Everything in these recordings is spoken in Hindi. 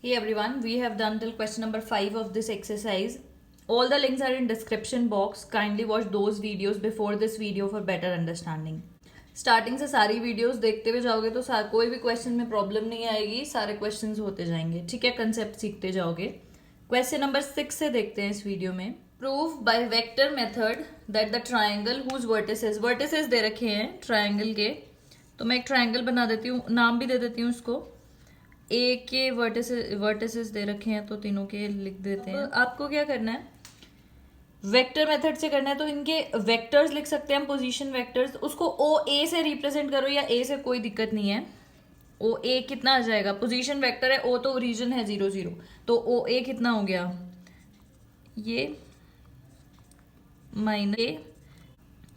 Hey everyone, we have done till question number 5 of this exercise. All the links are in description box. Kindly watch those videos before this video for better understanding. Starting से सारी वीडियोस देखते हुए जाओगे तो कोई भी क्वेश्चन में प्रॉब्लम नहीं आएगी, सारे क्वेश्चंस होते जाएंगे. ठीक है, कंसेप्ट सीखते जाओगे. क्वेश्चन नंबर 6 से देखते हैं इस वीडियो में. Prove by vector method that the triangle whose vertices दे रखे हैं ट्राइंगल के. तो मैं एक ट्राइंगल बना देती हूँ, नाम भी दे देती हूँ उसको. ए के वर्टिसेस दे रखे हैं तो तीनों के लिख देते हैं. आपको क्या करना है, वेक्टर मेथड से करना है. तो इनके वेक्टर्स लिख सकते हैं हम, पोजीशन वेक्टर्स. उसको ओ ए से रिप्रेजेंट करो या ए से, कोई दिक्कत नहीं है. ओ ए कितना आ जाएगा, पोजीशन वेक्टर है, ओ तो रीजन है 0 0, तो ओ ए कितना हो गया, ये माइनस ए.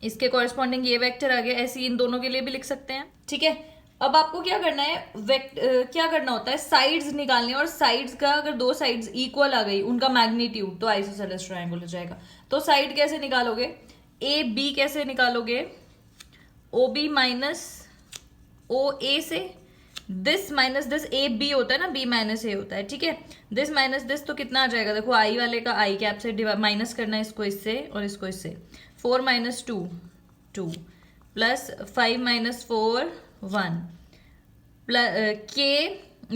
इसके कॉरेस्पॉन्डिंग ये वेक्टर आ गया. ऐसे इन दोनों के लिए भी लिख सकते हैं. ठीक है, अब आपको क्या करना है, क्या करना होता है, साइड्स निकालनी है. और साइड्स का अगर दो साइड्स इक्वल आ गई, उनका मैग्नीट्यूड, तो आइसोसेलेस ट्रायंगल हो जाएगा. तो साइड कैसे निकालोगे, ए बी कैसे निकालोगे, O B minus O A से. This minus this, A B होता है ना, बी माइनस ए होता है. ठीक है, दिस माइनस दिस, तो कितना आ जाएगा, देखो आई वाले का आई कैप से माइनस करना है, इसको इससे और इसको इससे. 4 माइनस 2 2 प्लस 5 माइनस 4 1 प्लस के,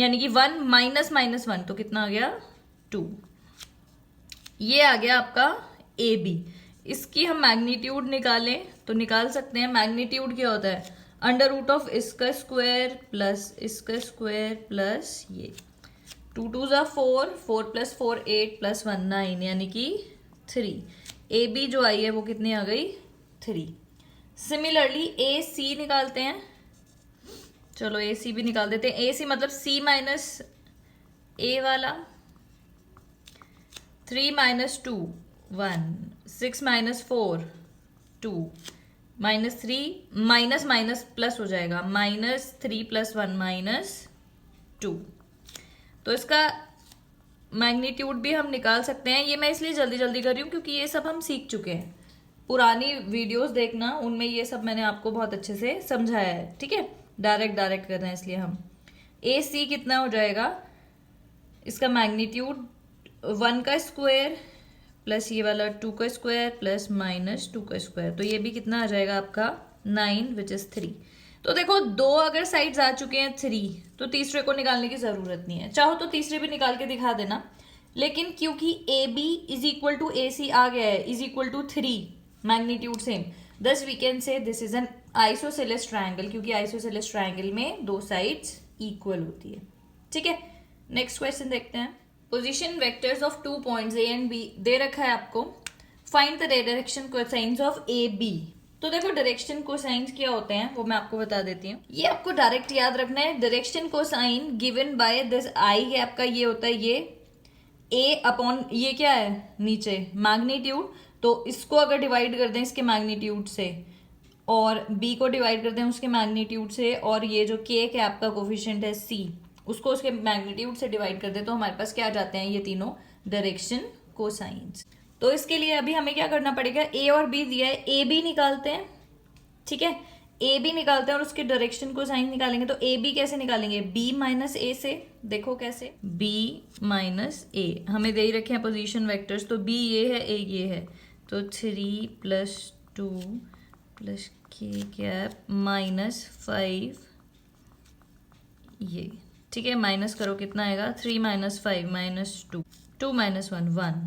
यानी कि 1 माइनस माइनस 1, तो कितना आ गया 2. ये आ गया आपका ए बी. इसकी हम मैग्नीट्यूड निकालें तो निकाल सकते हैं. मैग्नीट्यूड क्या होता है, अंडर रूट ऑफ इसका स्क्वायर प्लस इसका स्क्वायर प्लस ये. 2 2 ज़ा 4, 4 प्लस 4 8 प्लस 1 9, यानी कि 3. ए बी जो आई है वो कितनी आ गई, 3. सिमिलरली ए सी निकालते हैं. चलो ए सी भी निकाल देते हैं. ए सी मतलब सी माइनस ए वाला. 3 minus 2 1, 6 minus 4 2, minus 3 minus minus plus हो जाएगा, माइनस 3 प्लस 1 माइनस 2. तो इसका मैग्नीट्यूड भी हम निकाल सकते हैं. ये मैं इसलिए जल्दी जल्दी कर रही हूँ क्योंकि ये सब हम सीख चुके हैं. पुरानी वीडियोस देखना, उनमें ये सब मैंने आपको बहुत अच्छे से समझाया है. ठीक है, डायरेक्ट कर रहे हैं इसलिए हम. ए सी कितना हो जाएगा, इसका मैग्नीट्यूड 1 का स्क्वायर प्लस ये वाला 2 का स्क्वायर प्लस माइनस 2 का स्क्वायर. तो ये भी कितना आ जाएगा आपका 9 विच इज 3. तो देखो, दो अगर साइड्स आ चुके हैं 3, तो तीसरे को निकालने की जरूरत नहीं है. चाहो तो तीसरे भी निकाल के दिखा देना, लेकिन क्योंकि A B is equal to A C आ गया है, is equal to 3, magnitude same, thus we can say this is an isosceles triangle, क्योंकि isosceles triangle में दो साइड्स इक्वल होती है. ठीक है, नेक्स्ट क्वेश्चन देखते हैं. Position vectors of 2 points A and B दे रखा है आपको. Find the direction cosines of A B. तो देखो, डायरेक्शन कोसाइंस क्या होते हैं वो मैं आपको बता देती हूँ. ये आपको डायरेक्ट याद रखना है. Direction cosine given by this I है आपका, ये होता है ये ए अपॉन ये क्या है नीचे मैग्नीट्यूड. तो इसको अगर डिवाइड कर दें इसके मैग्नीट्यूड से, और b को डिवाइड कर दें उसके मैग्नीट्यूड से, और ये जो k कैप का कोफिशिएंट है c, उसको उसके मैग्नीट्यूड से डिवाइड कर दें, तो हमारे पास क्या आ जाते हैं, ये तीनों डायरेक्शन कोसाइंस. तो इसके लिए अभी हमें क्या करना पड़ेगा, a और b दिया है, ए बी निकालते हैं. ठीक है, ए बी निकालते हैं और उसके डायरेक्शन कोसाइन निकालेंगे. तो ए बी कैसे निकालेंगे, b माइनस ए से. देखो कैसे, b माइनस ए, हमें दे ही रखे हैं पोजीशन वेक्टर्स, तो b ये है, a ये है. तो 3 प्लस 2 प्लस के कैप माइनस 5 ये. ठीक है, माइनस करो कितना आएगा, 3 माइनस 5 माइनस 2, 2 माइनस 1 1,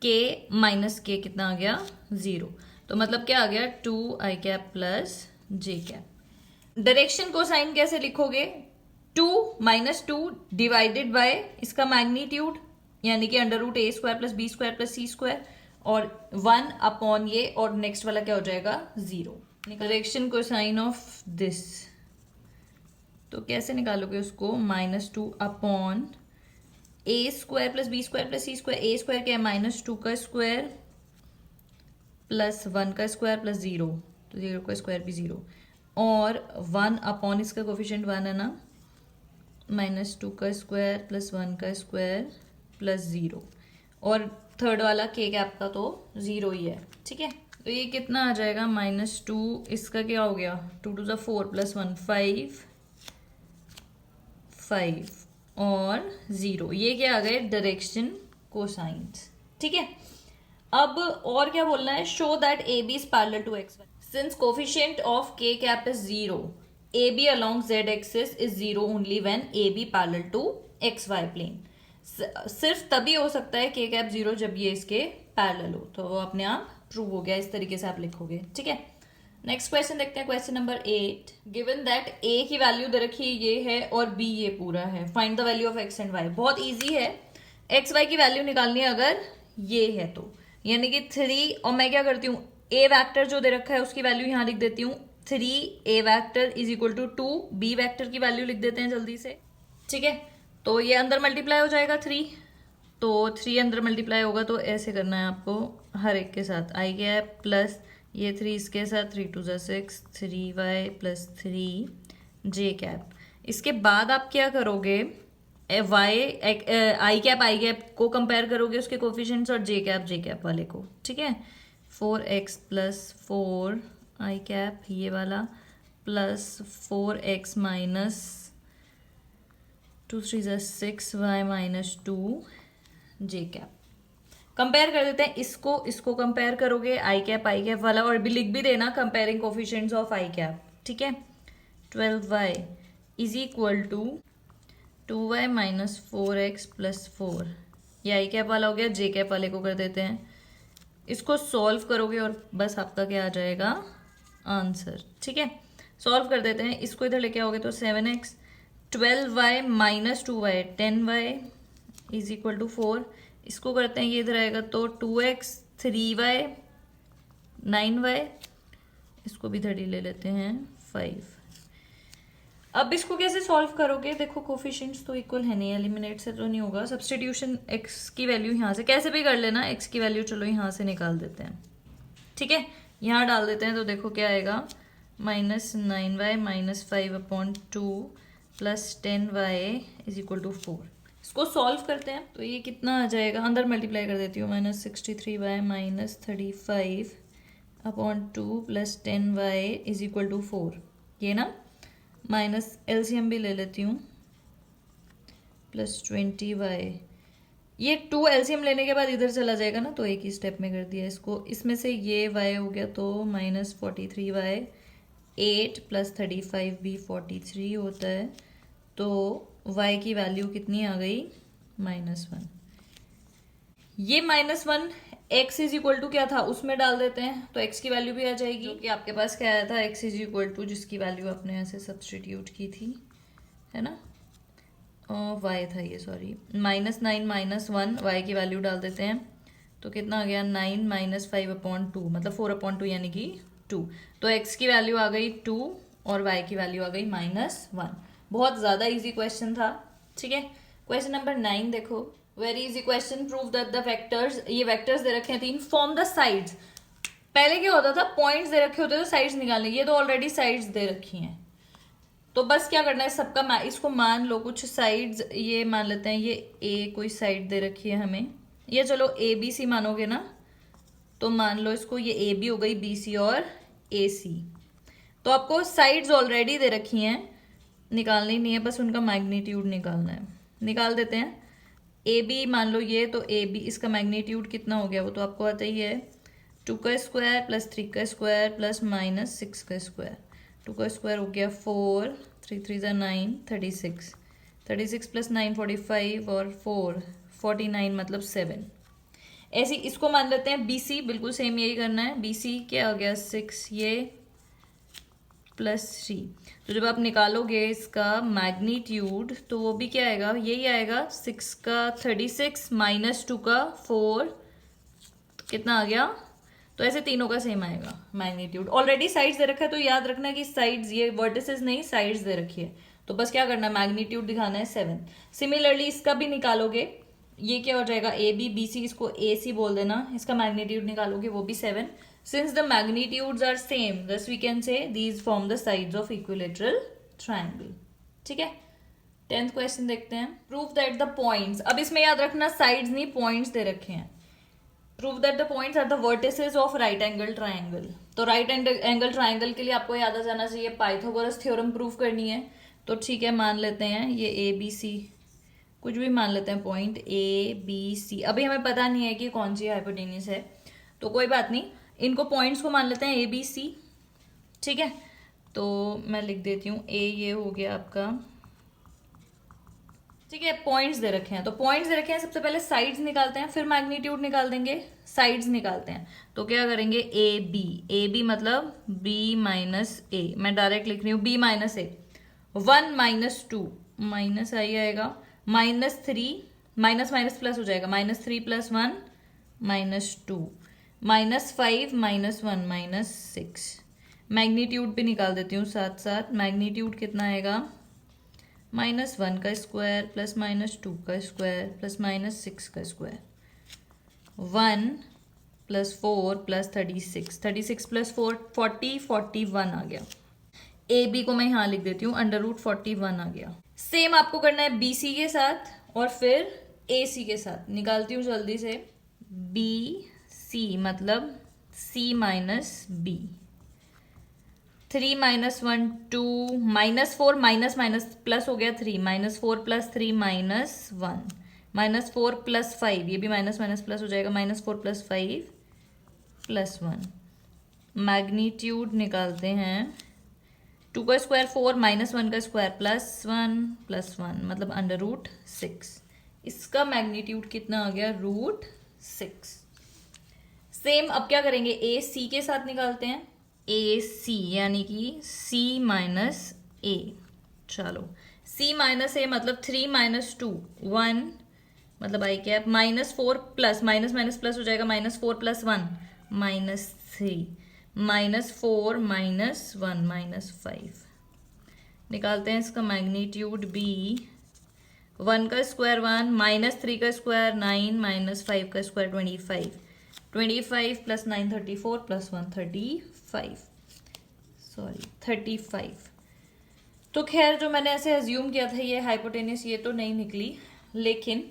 के माइनस के कितना आ गया 0. तो मतलब क्या आ गया, 2 i cap plus j cap. Direction cosine कैसे लिखोगे, 2 माइनस 2 डिवाइडेड बाय इसका मैग्नीट्यूड, यानी कि under root a square plus b square plus c square, और 1 अपॉन ये, और नेक्स्ट वाला क्या हो जाएगा 0. डायरेक्शन कोसाइन ऑफ दिस, तो कैसे निकालोगे उसको, -2 upon a square plus b square plus c square. A square क्या है, -2 का स्क्वायर प्लस 1 का स्क्वायर प्लस 0, तो 0 का स्क्वायर भी 0, और 1 अपॉन इसका कोफिशिएंट 1 है ना, -2 का स्क्वायर प्लस 1 का स्क्वायर प्लस 0, और थर्ड वाला के कैप का तो 0 ही है. ठीक है, तो ये कितना आ जाएगा, -2, इसका क्या हो गया, 2 2 ज़ा 4 प्लस 1 5 5, और 0। ये क्या आ गए डायरेक्शन कोसाइंस। ठीक है, अब और क्या बोलना है, show that A B is parallel to X Y since coefficient of k cap is 0, A B along Z axis is 0 only when A B parallel to X Y plane. सिर्फ तभी हो सकता है के कैप 0 जब ये इसके पैरेलल हो, तो वो अपने आप प्रूव हो गया। इस तरीके से आप लिखोगे। ठीक है, नेक्स्ट क्वेश्चन देखते हैं, क्वेश्चन नंबर 8। गिवन दैट ए की वैल्यू दे रखी है ये है और बी ये पूरा है, find the value of x and y. बहुत इजी है, एक्स वाई की वैल्यू निकालनी है अगर ये है तो, यानी कि 3, और मैं क्या करती हूँ, ए वैक्टर जो दे रखा है उसकी वैल्यू यहाँ लिख देती हूँ 3, a vector is equal to 2, b vector की वैल्यू लिख देते हैं जल्दी से। ठीक है, तो ये अंदर मल्टीप्लाई हो जाएगा 3, तो 3 अंदर मल्टीप्लाई होगा, तो ऐसे करना है आपको हर एक के साथ, आई कैप प्लस ये 3 इसके साथ, 3 2 6, 3y प्लस 3 कैप। इसके बाद आप क्या करोगे, वाई आई कैप को कंपेयर करोगे उसके कोफिशिएंट्स और जे कैप वाले को। ठीक है, 4x प्लस 4 आई कैप ये वाला plus 4x minus 2 3 6y minus 2 जे कैप। कंपेयर कर देते हैं इसको कंपेयर करोगे आई कैप वाला, और भी लिख भी देना comparing coefficients of i cap. ठीक है, 12y is equal to 2y minus 4x plus 4, ये आई कैप वाला हो गया। जे कैप वाले को कर देते हैं, इसको सॉल्व करोगे और बस आपका क्या आ जाएगा, आंसर। ठीक है, सॉल्व कर देते हैं, इसको इधर लेके आओगे तो 7x, 12y minus 2y 10y is equal to 4, इसको करते हैं ये इधर आएगा तो 2x 3y 9y, इसको भी इधर ही ले लेते हैं 5। अब इसको कैसे सॉल्व करोगे, देखो कोफिशिएंट्स तो इक्वल है नहीं, एलिमिनेट से तो नहीं होगा, सब्सटीट्यूशन x की वैल्यू यहाँ से कैसे भी कर लेना, x की वैल्यू चलो यहाँ से निकाल देते हैं। ठीक है, यहाँ डाल देते हैं तो देखो क्या आएगा, minus 9y minus 5/2 plus 10y is equal to 4। इसको सॉल्व करते हैं तो ये कितना आ जाएगा, अंदर मल्टीप्लाई कर देती हूँ, minus 63y minus 35/2 plus 10y is equal to 4। ये ना माइनस एलसीएम भी ले लेती हूँ, प्लस 20y, ये 2 एलसीएम लेने के बाद इधर चला जाएगा ना, तो एक ही स्टेप में कर दिया इसको। इसमें से ये y हो गया तो माइनस 43y, 8 प्लस 35 भी 43 होता है, तो y की वैल्यू कितनी आ गई, -1। ये -1 x इज इक्वल टू क्या था उसमें डाल देते हैं, तो x की वैल्यू भी आ जाएगी, जो कि आपके पास क्या आया था, x इज इक्वल टू जिसकी वैल्यू आपने ऐसे सब्सटीट्यूट की थी, है ना, y था ये, सॉरी, -9 -1 y की वैल्यू डाल देते हैं तो कितना आ गया, 9 माइनस 5/2 मतलब 4/2 यानी कि 2, तो x की वैल्यू आ गई 2 और y की वैल्यू आ गई -1। बहुत ज़्यादा इजी क्वेश्चन था। ठीक है, क्वेश्चन नंबर 9 देखो, very easy question, prove that the vectors, ये वेक्टर्स दे रखे हैं 3, फॉर्म द साइड्स। पहले क्या होता था, पॉइंट्स दे रखे होते थे साइड्स निकालने, ये तो ऑलरेडी साइड्स दे रखी हैं, तो बस क्या करना है, सबका इसको मान लो, कुछ साइड्स ये मान लेते हैं, ये ए कोई साइड दे रखी है हमें, ये चलो ए बी सी मानोगे ना, तो मान लो इसको, ये ए बी हो गई, बी सी और ए सी, तो आपको साइड्स ऑलरेडी दे रखी हैं, निकालनी नहीं है, बस उनका मैग्नीट्यूड निकालना है। निकाल देते हैं, ए बी मान लो ये, तो ए बी इसका मैग्नीट्यूड कितना हो गया वो तो आपको आता ही है, 2 का स्क्वायर प्लस 3 का स्क्वायर प्लस माइनस 6 का स्क्वायर, 2 का स्क्वायर हो गया 4, 3 3 9 36, 36 प्लस 9 45 और 4 49 मतलब 7। ऐसे इसको मान लेते हैं बी सी, बिल्कुल सेम यही करना है, बी सी क्या हो गया 6 ये प्लस 3, तो जब आप निकालोगे इसका मैग्नीट्यूड तो वो भी क्या आएगा, यही आएगा, 6 का 36 माइनस 2 का 4 कितना आ गया, तो ऐसे तीनों का सेम आएगा मैग्नीट्यूड। ऑलरेडी साइड्स दे रखा है तो याद रखना कि साइड्स, ये वर्टिसेस नहीं साइड्स दे रखी है, तो बस क्या करना है, मैग्नीट्यूड दिखाना है 7। सिमिलरली इसका भी निकालोगे, ये क्या हो जाएगा, ए बी बी सी, इसको ए सी बोल देना, इसका मैग्नीट्यूड निकालोगे वो भी 7। Since the magnitudes are same, thus we can say these form the sides of equilateral triangle. ठीक है, 10th क्वेश्चन देखते हैं, प्रूव दैट द पॉइंट्स, अब इसमें याद रखना साइड्स नहीं पॉइंट्स दे रखे हैं, prove that the points are the vertices of right angle triangle. तो राइट एंगल ट्राइंगल के लिए आपको याद आ जाना चाहिए, पाइथागोरस थ्योरम प्रूव करनी है, तो ठीक है मान लेते हैं ये ए बी सी कुछ भी मान लेते हैं पॉइंट ABC। अभी हमें पता नहीं है कि कौन सी हाइपोटेन्यूस है, तो कोई बात नहीं, इनको पॉइंट्स को मान लेते हैं ABC। ठीक है, तो मैं लिख देती हूँ A, ये हो गया आपका। ठीक है, पॉइंट्स दे रखे हैं, तो पॉइंट्स दे रखे हैं, सबसे पहले साइड्स निकालते हैं, फिर मैग्नीट्यूड निकाल देंगे। साइड्स निकालते हैं तो क्या करेंगे, AB मतलब B माइनस A, मैं डायरेक्ट लिख रही हूँ B minus A। 1 minus 2 minus i आएगा, -3 माइनस माइनस प्लस हो जाएगा, -3 + 1 -2, -5 -1 -6। मैग्नीट्यूड भी निकाल देती हूँ साथ साथ। मैग्नीट्यूड कितना आएगा, -1 का स्क्वायर प्लस -2 का स्क्वायर प्लस -6 का स्क्वायर। 1 + 4 + 36, 36 + 4 40, 41 आ गया। AB को मैं यहाँ लिख देती हूँ √41 आ गया। सेम आपको करना है BC के साथ और फिर AC के साथ। निकालती हूँ जल्दी से। BC मतलब C minus B। 3 - 1 2 -4 minus minus plus हो गया 3, -4 + 3 -1, -4 + 5, ये भी माइनस माइनस प्लस हो जाएगा, -4 + 5 + 1। मैग्नीट्यूड निकालते हैं, 2 का स्क्वायर 4 -1 का स्क्वायर +1 + 1 मतलब √6। इसका मैग्नीट्यूड कितना आ गया, √6। सेम अब क्या करेंगे, AC के साथ निकालते हैं। AC यानी कि C माइनस A। चलो, C माइनस A मतलब 3 - 2 1 मतलब i cap, -4 plus minus minus plus हो जाएगा, -4 + 1 -3, -4 -1 -5। निकालते हैं इसका मैग्नीट्यूड B। 1 का स्क्वायर 1, -3 का स्क्वायर 9, -5 का स्क्वायर 25, 25 + 9 34 + 1 35, सॉरी 35। तो खैर जो मैंने ऐसे अज्यूम किया था ये हाइपोटेन्यूस, ये तो नहीं निकली। लेकिन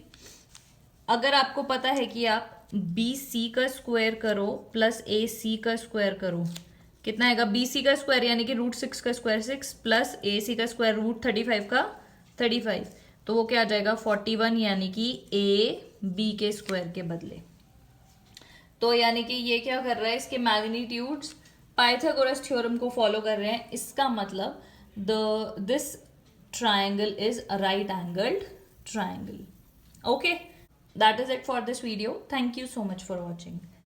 अगर आपको पता है कि आप BC का स्क्वायर करो प्लस AC का स्क्वायर करो, कितना आएगा, BC का स्क्वायर यानी कि √6 का स्क्वायर 6 प्लस AC का स्क्वायर √35 का 35, तो वो क्या आ जाएगा 41, यानी कि AB के स्क्वायर के बदले। तो यानी कि ये क्या कर रहा है, इसके मैग्नीट्यूड्स पाइथागोरस थ्योरम को फॉलो कर रहे हैं। इसका मतलब this triangle is a right angled triangle. Okay, that is it for this video. Thank you so much for watching.